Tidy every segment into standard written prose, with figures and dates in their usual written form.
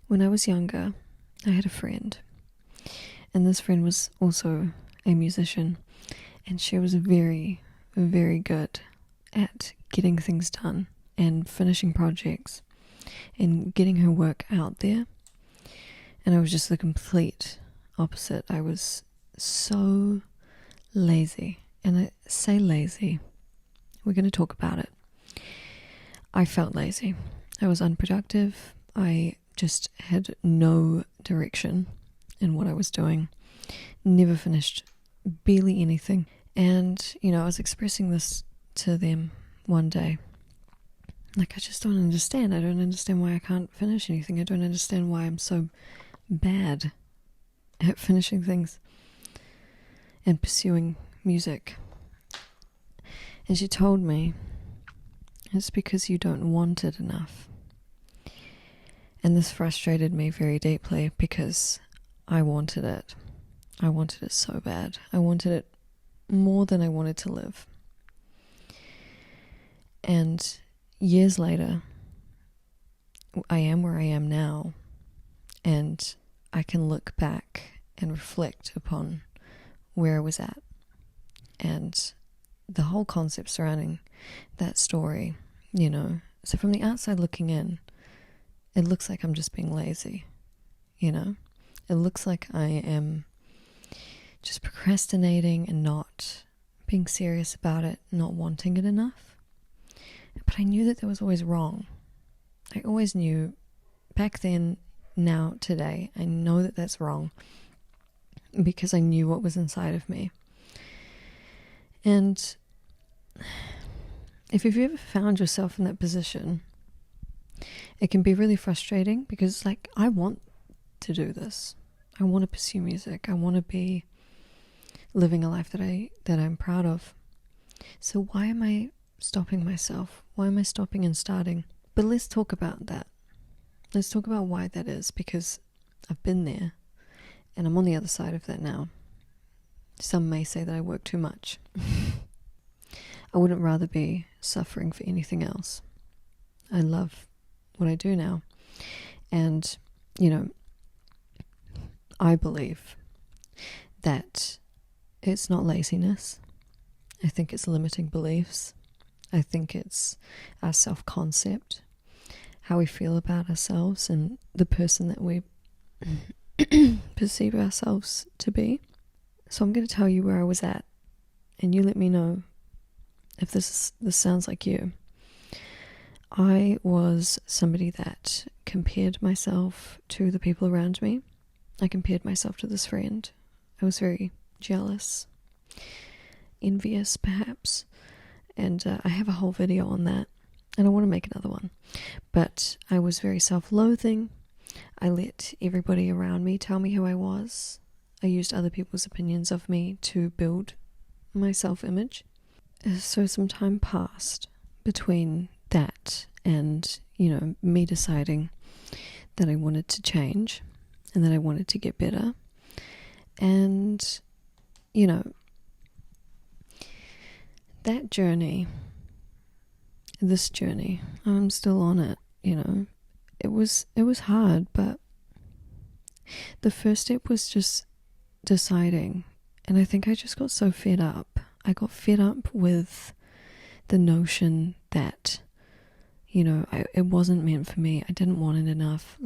When I was younger, I had a friend, and this friend was also a musician, and she was very, very good at getting things done and finishing projects and getting her work out there. And I was just the complete opposite. I was so lazy. And I say lazy, we're going to talk about it. I felt lazy. I was unproductive. I just had no direction in what I was doing. Never finished barely anything. And, I was expressing this to them one day. Like, I just don't understand. I don't understand why I can't finish anything. I don't understand why I'm so bad at finishing things and pursuing music. And she told me, it's because you don't want it enough. And this frustrated me very deeply because I wanted it. I wanted it so bad. I wanted it more than I wanted to live. And years later, I am where I am now, and I can look back and reflect upon where I was at. And the whole concept surrounding that story, so from the outside looking in, it looks like I'm just being lazy, It looks like I am just procrastinating and not being serious about it, not wanting it enough. But I knew that was always wrong. I always knew back then, now, today, I know that that's wrong because I knew what was inside of me. And if you've ever found yourself in that position, it can be really frustrating because it's like, I want to do this. I want to pursue music. I want to be living a life that I'm proud of. So why am I stopping myself? Why am I stopping and starting? But let's talk about that. Let's talk about why that is, because I've been there and I'm on the other side of that now. Some may say that I work too much. I wouldn't rather be suffering for anything else. I love what I do now. And, I believe that it's not laziness. I think it's limiting beliefs. I think it's our self-concept, how we feel about ourselves and the person that we perceive ourselves to be. So I'm going to tell you where I was at, and you let me know if this sounds like you. I was somebody that compared myself to the people around me. I compared myself to this friend. I was very jealous, envious perhaps, and I have a whole video on that, and I want to make another one. But I was very self-loathing. I let everybody around me tell me who I was. I used other people's opinions of me to build my self-image. So some time passed between that and, me deciding that I wanted to change and that I wanted to get better. And, that journey, this journey, I'm still on it, It was hard, but the first step was just deciding. And I think I just got so fed up. I got fed up with the notion that, it wasn't meant for me. I didn't want it enough.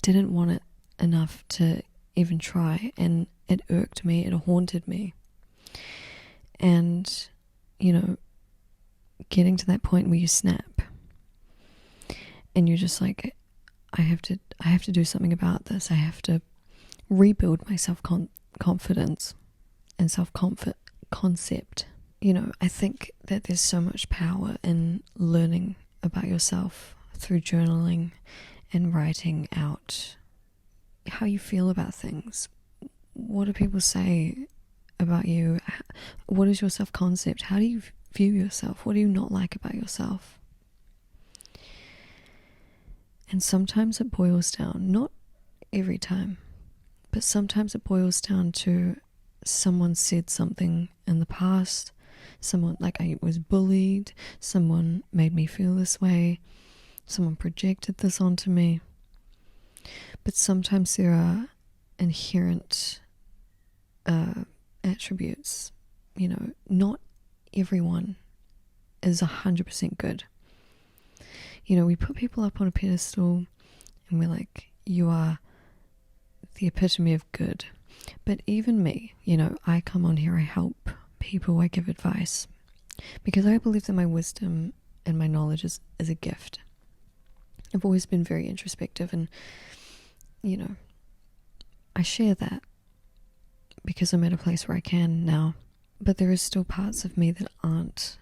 Didn't want it enough to even try. And it irked me. It haunted me. And, getting to that point where you snap. And you're just like, I have to do something about this. I have to rebuild my self-confidence and self-concept. I think that there's so much power in learning about yourself through journaling and writing out how you feel about things. What do people say about you? What is your self-concept? How do you view yourself? What do you not like about yourself? And sometimes it boils down, not every time, but sometimes it boils down to someone said something in the past, someone, like I was bullied, someone made me feel this way, someone projected this onto me, But sometimes there are inherent attributes. Not everyone is 100% good. We put people up on a pedestal and we're like, you are the epitome of good. But even me, I come on here, I help people, I give advice, because I believe that my wisdom and my knowledge is a gift. I've always been very introspective, and I share that because I'm at a place where I can now. But there is still parts of me that aren't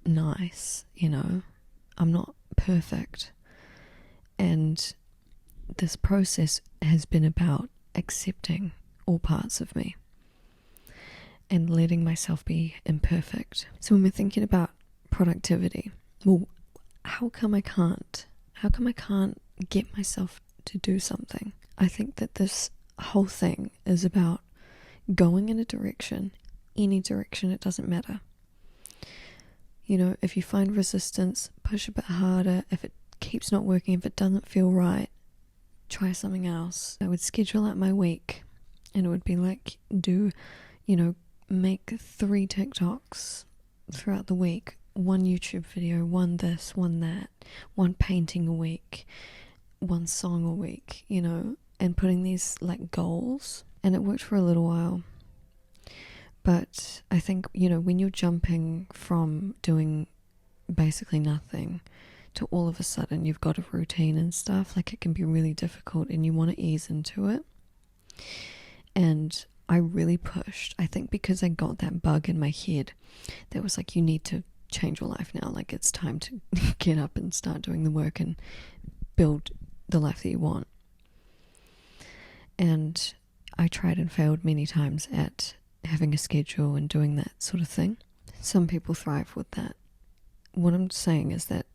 nice. I'm not perfect, and this process has been about accepting all parts of me and letting myself be imperfect. So when we're thinking about productivity, well, how come I can't get myself to do something? I think that this whole thing is about going in a direction, any direction, it doesn't matter. If you find resistance, push a bit harder. If it keeps not working, if it doesn't feel right, try something else. I would schedule out my week, and it would be like, make 3 TikToks throughout the week, 1 YouTube video, 1 this, 1 that, 1 painting a week, 1 song a week, and putting these like goals. And it worked for a little while. But I think, when you're jumping from doing basically nothing to all of a sudden you've got a routine and stuff, like, it can be really difficult, and you want to ease into it. And I really pushed, I think, because I got that bug in my head that was like, you need to change your life now. Like, it's time to get up and start doing the work and build the life that you want. And I tried and failed many times at having a schedule and doing that sort of thing. Some people thrive with that. What I'm saying is that,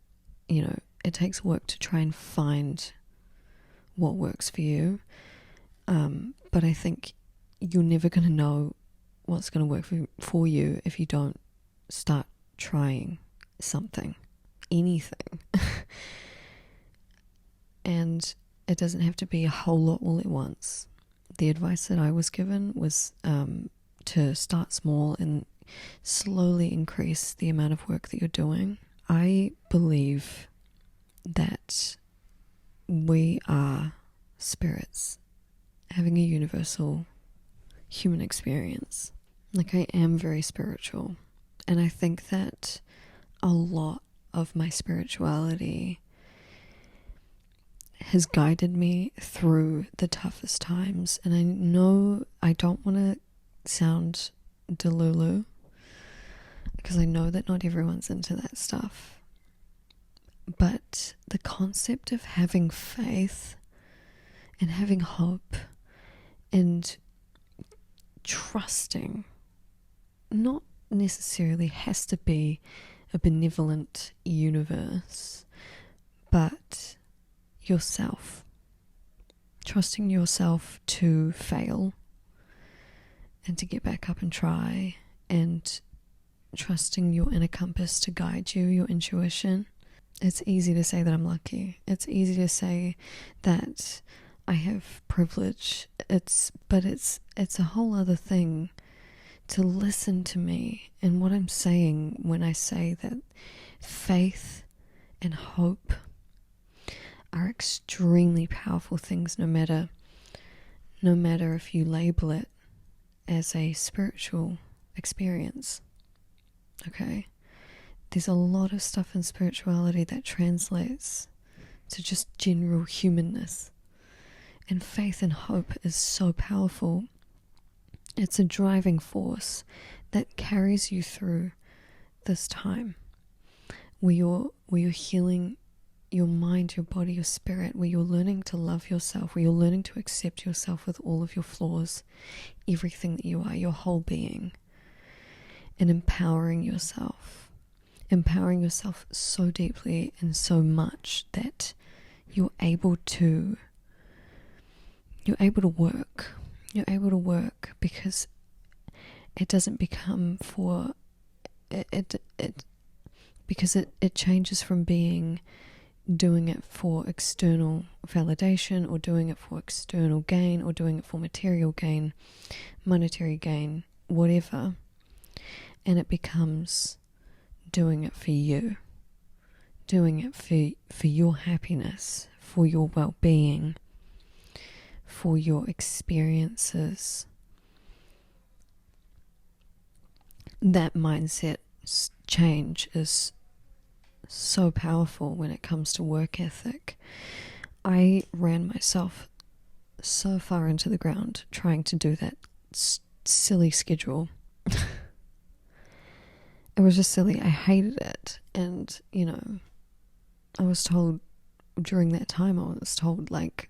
it takes work to try and find what works for you. But I think you're never going to know what's going to work for you if you don't start trying something, anything. And it doesn't have to be a whole lot all at once. The advice that I was given was to start small and slowly increase the amount of work that you're doing. I believe that we are spirits having a universal human experience. Like, I am very spiritual, and I think that a lot of my spirituality has guided me through the toughest times. And I know I don't want to sound delulu, because I know that not everyone's into that stuff. But the concept of having faith and having hope and trusting not necessarily has to be a benevolent universe, but yourself. Trusting yourself to fail and to get back up and try, and trusting your inner compass to guide you, your intuition. It's easy to say that I'm lucky. It's easy to say that I have privilege. But it's a whole other thing to listen to me and what I'm saying when I say that faith and hope are extremely powerful things, no matter if you label it as a spiritual experience. Okay? There's a lot of stuff in spirituality that translates to just general humanness. And faith and hope is so powerful. It's a driving force that carries you through this time where you're healing your mind, your body, your spirit, where you're learning to love yourself, where you're learning to accept yourself with all of your flaws, everything that you are, your whole being, and empowering yourself so deeply and so much that you're able to work because it doesn't become because it changes from being doing it for external validation, or doing it for external gain, or doing it for material gain, monetary gain, whatever, and it becomes doing it for you, doing it for your happiness, for your well-being, for your experiences. That mindset change is so powerful when it comes to work ethic. I ran myself so far into the ground trying to do that silly schedule. It was just silly. I hated it. And, I was told during that time, I was told, like,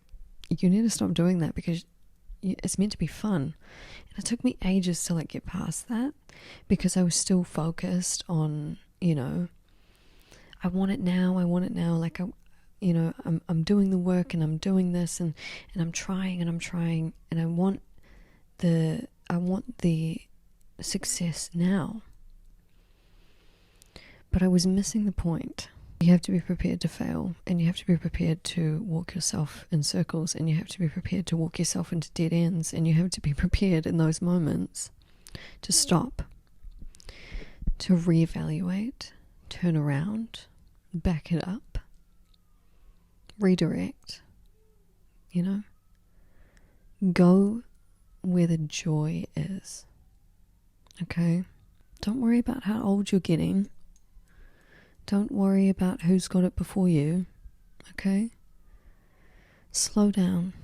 you need to stop doing that because it's meant to be fun. And it took me ages to, like, get past that because I was still focused on, I want it now, like, I'm doing the work and I'm doing this and I'm trying and I want the success now. But I was missing the point. You have to be prepared to fail, and you have to be prepared to walk yourself in circles, and you have to be prepared to walk yourself into dead ends, and you have to be prepared in those moments to stop, to reevaluate, turn around, back it up, redirect, go where the joy is. Okay? Don't worry about how old you're getting. Don't worry about who's got it before you. Okay? Slow down.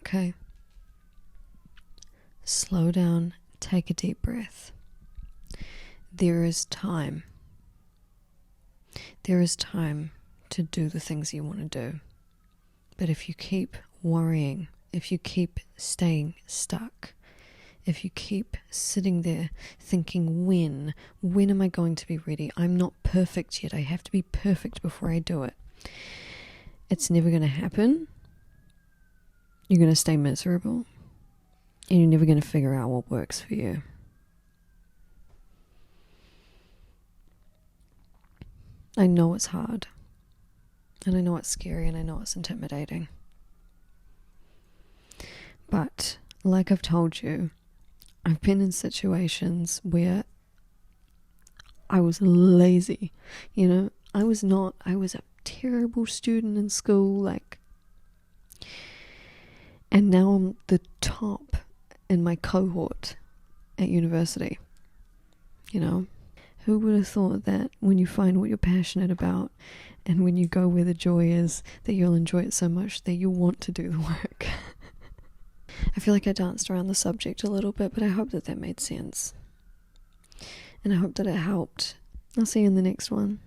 Okay? Slow down. Take a deep breath. There is time. There is time to do the things you want to do. But if you keep worrying, if you keep staying stuck, if you keep sitting there thinking, when am I going to be ready? I'm not perfect yet. I have to be perfect before I do it. It's never going to happen. You're going to stay miserable. And you're never going to figure out what works for you. I know it's hard. And I know it's scary and I know it's intimidating. But, like I've told you, I've been in situations where I was lazy, I was a terrible student in school, and now I'm the top in my cohort at university, Who would have thought that when you find what you're passionate about and when you go where the joy is, that you'll enjoy it so much that you'll want to do the work. I feel like I danced around the subject a little bit, but I hope that made sense. And I hope that it helped. I'll see you in the next one.